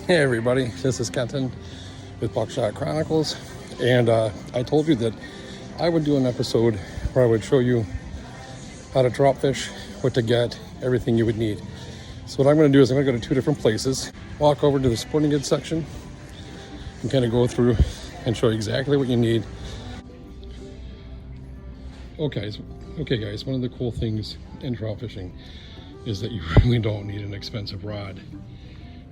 Hey everybody, this is Kenton with Buckshot Chronicles, and I told you that I would do an episode where I would show you how to trout fish, what to get, everything you would need. So what I'm going to do is I'm going to go to two different places, walk over to the sporting goods section, and kind of go through and show you exactly what you need. Okay guys, one of the cool things in trout fishing is that you really don't need an expensive rod.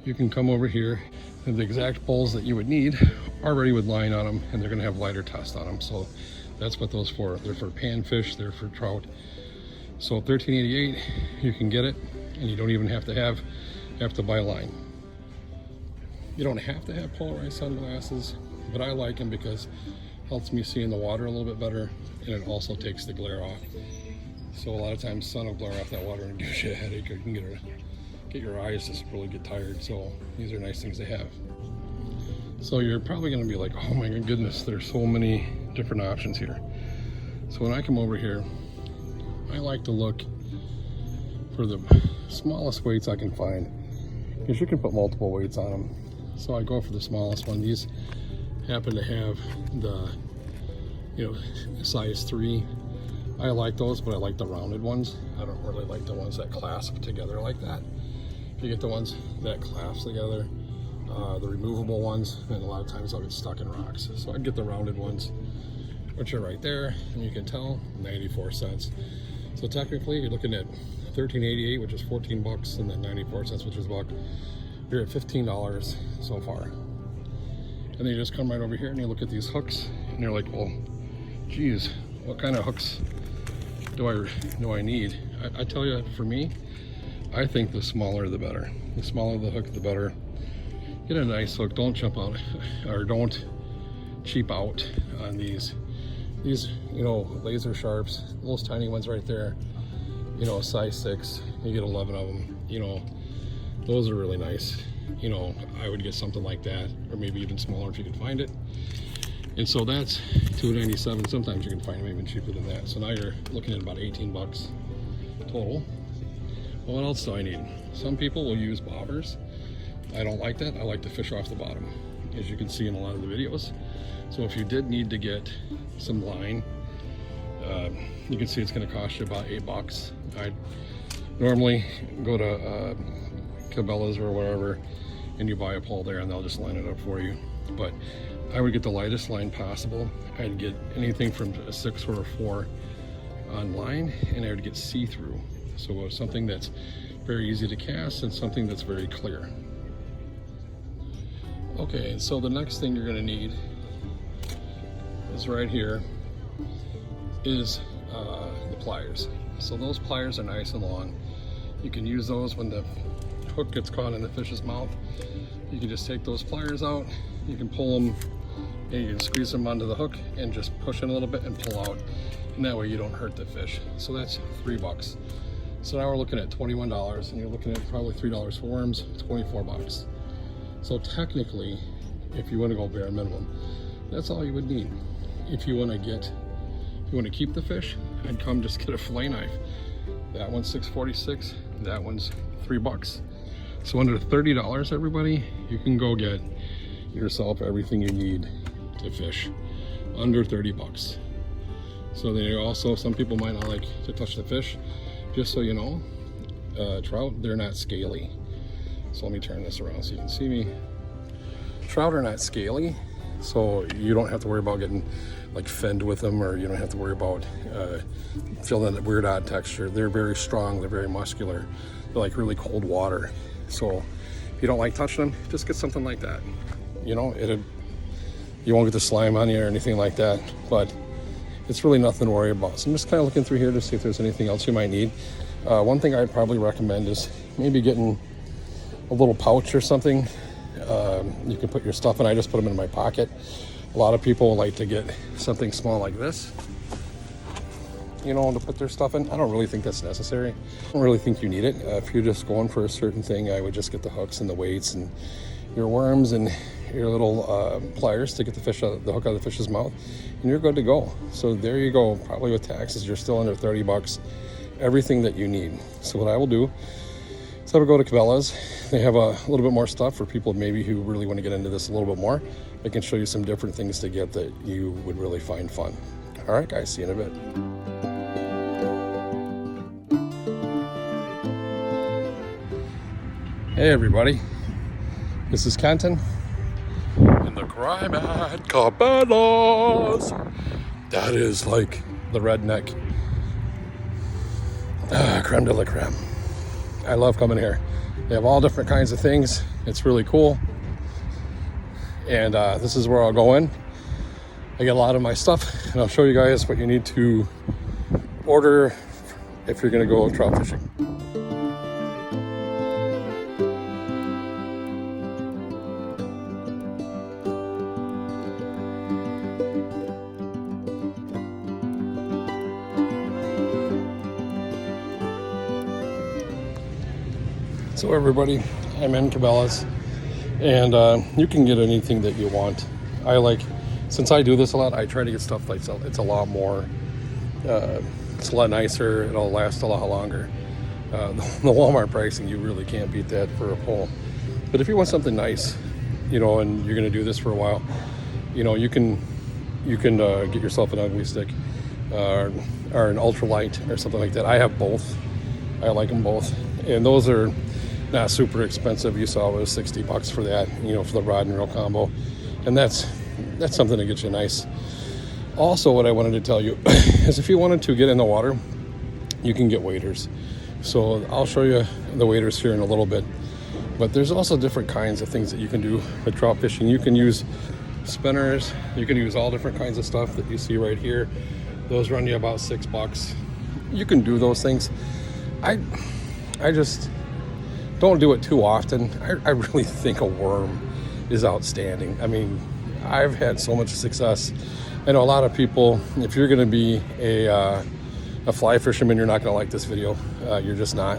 You can come over here and the exact poles that you would need are already with line on them, and they're going to have lighter test on them. So that's what those for. They're for panfish, they're for trout. So $13.88, you can get it, and you don't even have to buy line. You don't have to have polarized sunglasses, but I like them because it helps me see in the water a little bit better, and it also takes the glare off. So a lot of times sun will glare off that water and gives you a headache, or you can get your eyes just really get tired. So these are nice things to have. So you're probably going to be like, oh my goodness, there's so many different options here. So when I come over here, I like to look for the smallest weights I can find, because you can put multiple weights on them. So I go for the smallest one. These happen to have the size 3. I like those, but I like the rounded ones. I don't really like the ones that clasp together like that. If you get the ones that clasp together, the removable ones, and a lot of times I'll get stuck in rocks. So I'd get the rounded ones, which are right there, and you can tell 94 cents. So technically you're looking at $13.88, which is 14 bucks, and then 94 cents, which is a buck. You're at $15 so far. And then you just come right over here and you look at these hooks, and you're like, well, geez, what kind of hooks do I need? I tell you, for me, I think the smaller the better. The smaller the hook, the better. Get a nice hook. Don't jump out, or don't cheap out on these laser sharps. Those tiny ones right there, size 6. You get 11 of them. Those are really nice. I would get something like that, or maybe even smaller if you can find it. And so that's $2.97. Sometimes you can find them even cheaper than that. So now you're looking at about 18 bucks total. Well, what else do I need? Some people will use bobbers. I don't like that. I like to fish off the bottom, as you can see in a lot of the videos. So if you did need to get some line, you can see it's going to cost you about 8 bucks. I normally go to Cabela's or wherever, and you buy a pole there, and they'll just line it up for you. But I would get the lightest line possible. I'd get anything from a 6 or a 4 on line, and I would get see-through. So something that's very easy to cast and something that's very clear. Okay, so the next thing you're going to need is right here is the pliers. So those pliers are nice and long. You can use those when the hook gets caught in the fish's mouth. You can just take those pliers out, you can pull them, and you can squeeze them onto the hook and just push in a little bit and pull out, and that way you don't hurt the fish. So that's 3 bucks. So now we're looking at $21, and you're looking at probably $3 for worms, 24 bucks. So technically, if you want to go bare minimum, that's all you would need. If you want to keep the fish, I'd come just get a fillet knife. That one's $6.46, that one's 3 bucks. So under $30, everybody, you can go get yourself everything you need to fish under 30 bucks. So they also, some people might not like to touch the fish. Just so you know, trout, they're not scaly. So let me turn this around so you can see me. Trout are not scaly, so you don't have to worry about getting like finned with them, or you don't have to worry about feeling that weird odd texture. They're very strong, they're very muscular. They're like really cold water. So if you don't like touching them, just get something like that. You You won't get the slime on you or anything like that, but it's really nothing to worry about. So I'm just kind of looking through here to see if there's anything else you might need. One thing I'd probably recommend is maybe getting a little pouch or something. You can put your stuff in. I just put them in my pocket. A lot of people like to get something small like this, you know, to put their stuff in. I don't really think that's necessary. I don't really think you need it. If you're just going for a certain thing, I would just get the hooks and the weights and your worms and your little pliers to get the hook out of the fish's mouth, and you're good to go. So there you go. Probably with taxes, you're still under 30 bucks. Everything that you need. So what I will do is I will go to Cabela's. They have a little bit more stuff for people maybe who really want to get into this a little bit more. I can show you some different things to get that you would really find fun. All right, guys, see you in a bit. Hey everybody, this is Kenton in the crime at Cabela's. That is like the redneck creme de la creme. I love coming here. They have all different kinds of things. It's really cool. And this is where I'll go in. I get a lot of my stuff, and I'll show you guys what you need to order if you're gonna go trout fishing. So everybody, I'm in Cabela's, and you can get anything that you want. Since I do this a lot, I try to get stuff like it's a lot more, it's a lot nicer, it'll last a lot longer. The Walmart pricing, you really can't beat that for a pole. But if you want something nice, you know, and you're gonna do this for a while, you know, you can get yourself an ugly stick or an ultralight or something like that. I have both. I like them both, and those are not super expensive. You saw it was 60 bucks for that, you know, for the rod and reel combo, and that's something to get you nice. Also, what I wanted to tell you is if you wanted to get in the water, you can get waders. So I'll show you the waders here in a little bit, but there's also different kinds of things that you can do with trout fishing. You can use spinners, you can use all different kinds of stuff that you see right here. Those run you about $6. You can do those things. I just don't do it too often. I really think a worm is outstanding. I mean, I've had so much success. I know a lot of people, if you're gonna be a fly fisherman, you're not gonna like this video. You're just not.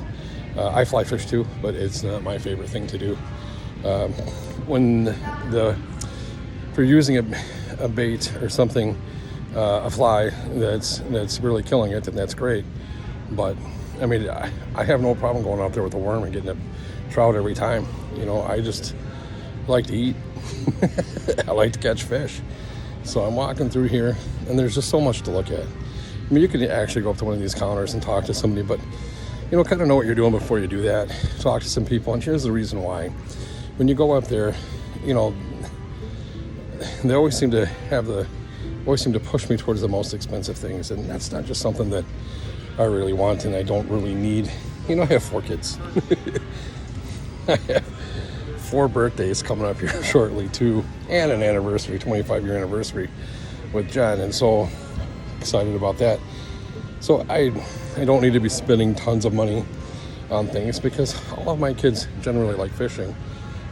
I fly fish too, but it's not my favorite thing to do. If you're using a bait or something, a fly that's really killing it, then that's great. But I mean, I have no problem going out there with a worm and getting a trout every time. You know, I just like to eat. I like to catch fish. So I'm walking through here, and there's just so much to look at. I mean, you could actually go up to one of these counters and talk to somebody, but, you know, kind of know what you're doing before you do that. Talk to some people, and here's the reason why. When you go up there, you know, they always seem to push me towards the most expensive things, and that's not just something that I really want and I don't really need. You know, I have 4 kids. I have 4 birthdays coming up here shortly too, and an anniversary, 25-year anniversary with Jen, and so excited about that. So I don't need to be spending tons of money on things because all of my kids generally like fishing.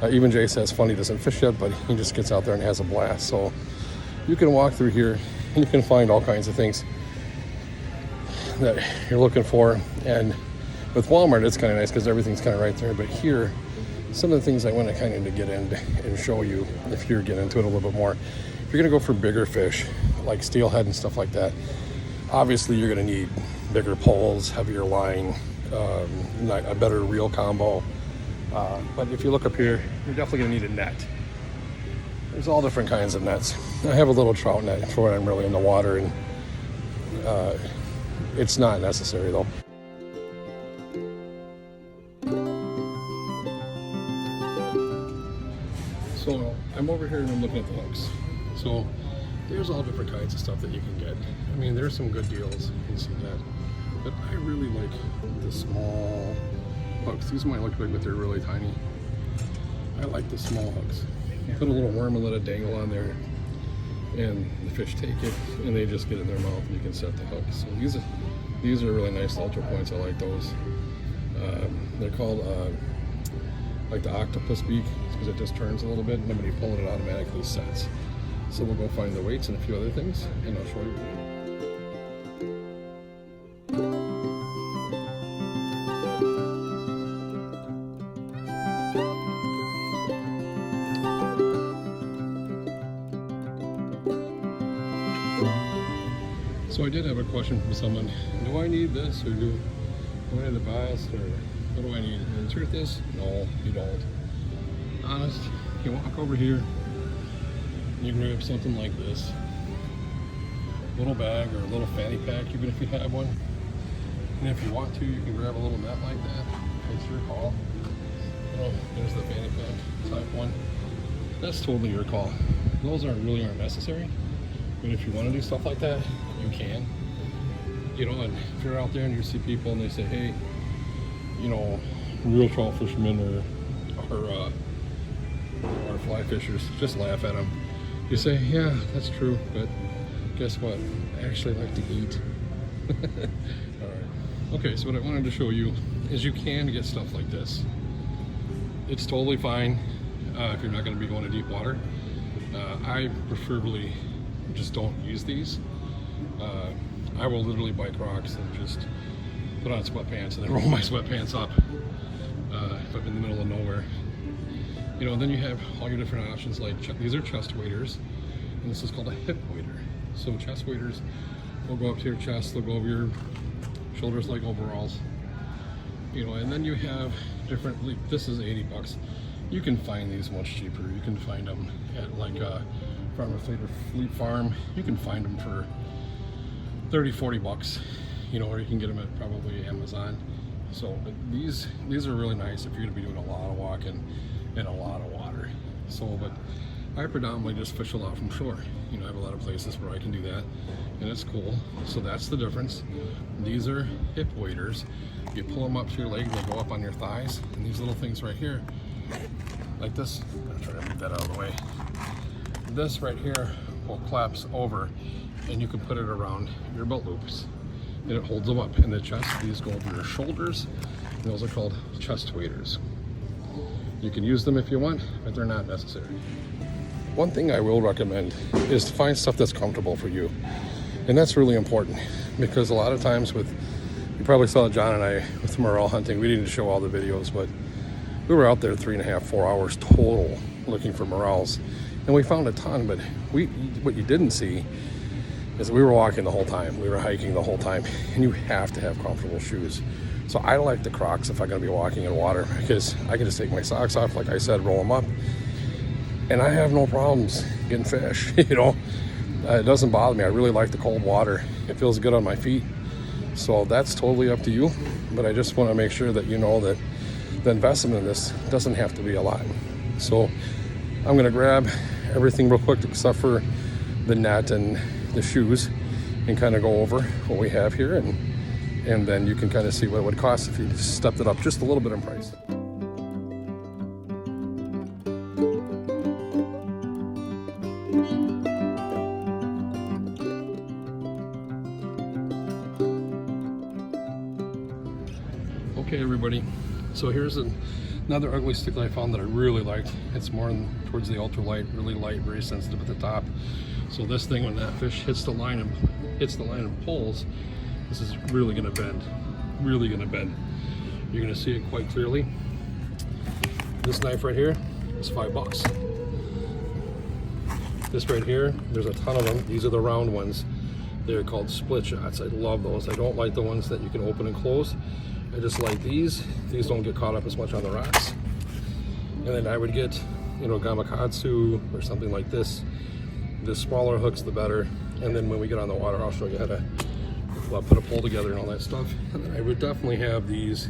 Even Jay says funny doesn't fish yet, but he just gets out there and has a blast. So you can walk through here and you can find all kinds of things that you're looking for. And with Walmart, it's kind of nice because everything's kind of right there. But here, some of the things I want to kind of get in and show you if you're getting into it a little bit more. If you're going to go for bigger fish, like steelhead and stuff like that, obviously you're going to need bigger poles, heavier line, a better reel combo. But if you look up here, you're definitely going to need a net. There's all different kinds of nets. I have a little trout net for when I'm really in the water, and it's not necessary though. So I'm over here and I'm looking at the hooks. So there's all different kinds of stuff that you can get. I mean, there's some good deals, you can see that. But I really like the small hooks. These might look big, but they're really tiny. I like the small hooks. You put a little worm and let it dangle on there. and the fish take it and they just get it in their mouth and you can set the hook. So these are really nice ultra points. I like those. They're called like the octopus beak because it just turns a little bit, and then when you pull it, it automatically sets. So we'll go find the weights and a few other things, and I'll show you. So I did have a question from someone. Do I need this, or do I need the bass, or what do I need? And the truth is, no, you don't. Honest, you walk over here, you grab something like this, little bag or a little fanny pack, even if you have one. And if you want to, you can grab a little net like that. It's your call. Oh, there's the fanny pack type one. That's totally your call. Those really aren't necessary. But if you want to do stuff like that, you can. You know, and if you're out there and you see people and they say, hey, you know, real trout fishermen or fly fishers, just laugh at them. You say, yeah, that's true, but guess what? I actually like to eat. All right. Okay, so what I wanted to show you is you can get stuff like this. It's totally fine if you're not going to be going to deep water. I preferably just don't use these. I will literally buy Crocs and just put on sweatpants and then roll my sweatpants up if I'm in the middle of nowhere. You know, and then you have all your different options, like these are chest waders, and this is called a hip wader. So chest waders will go up to your chest, they'll go over your shoulders like overalls. You know, and then you have different, like this is 80 bucks. You can find these much cheaper. You can find them at like Farmer Fleet Farm. You can find them for 30, 40 bucks, you know, or you can get them at probably Amazon. So these are really nice if you're gonna be doing a lot of walking in a lot of water. So, but I predominantly just fish a lot from shore. You know, I have a lot of places where I can do that, and it's cool. So that's the difference. These are hip waders. You pull them up to your leg, they go up on your thighs, and these little things right here, like this, I'm trying to move that out of the way. This right here will collapse over, and you can put it around your belt loops, and it holds them up. In the chest, these go over your shoulders, and those are called chest waders. You can use them if you want, but they're not necessary. One thing I will recommend is to find stuff that's comfortable for you. And that's really important, because a lot of times you probably saw John and I with morel hunting, we didn't show all the videos, but we were out there 3.5, 4 hours total looking for morels. And we found a ton, but what you didn't see is we were walking the whole time, we were hiking the whole time, and you have to have comfortable shoes. So I like the Crocs if I'm gonna be walking in water, because I can just take my socks off, like I said, roll them up, and I have no problems getting fish, you know. It doesn't bother me. I really like the cold water. It feels good on my feet. So that's totally up to you, but I just wanna make sure that you know that the investment in this doesn't have to be a lot. So I'm gonna grab everything real quick except for the net and the shoes and kind of go over what we have here, and then you can kind of see what it would cost if you stepped it up just a little bit in price. Okay everybody, so here's another ugly stick that I found that I really liked. It's more towards the ultralight, really light, very sensitive at the top. So this thing, when that fish hits the line and pulls, this is really gonna bend, really gonna bend. You're gonna see it quite clearly. This knife right here is $5. This right here, there's a ton of them. These are the round ones. They're called split shots. I love those. I don't like the ones that you can open and close. I just like these. These don't get caught up as much on the rocks. And then I would get, you know, gamakatsu or something like this. The smaller hooks, the better. And then when we get on the water, I'll show you how to put a pole together and all that stuff. And then I would definitely have these.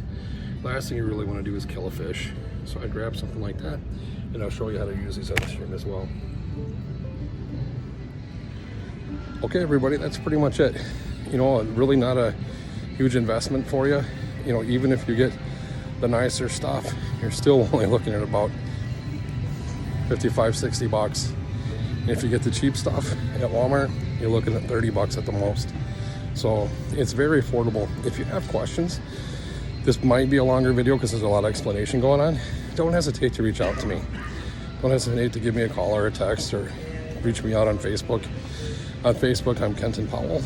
Last thing you really want to do is kill a fish. So I'd grab something like that, and I'll show you how to use these on the stream as well. Okay, everybody, that's pretty much it. You know, really not a huge investment for you. You know, even if you get the nicer stuff, you're still only looking at about 55, 60 bucks. If you get the cheap stuff at Walmart, you're looking at 30 bucks at the most. So it's very affordable. If you have questions, this might be a longer video because there's a lot of explanation going on. Don't hesitate to reach out to me. Don't hesitate to give me a call or a text, or reach me out on Facebook. On Facebook, I'm Kenton Powell.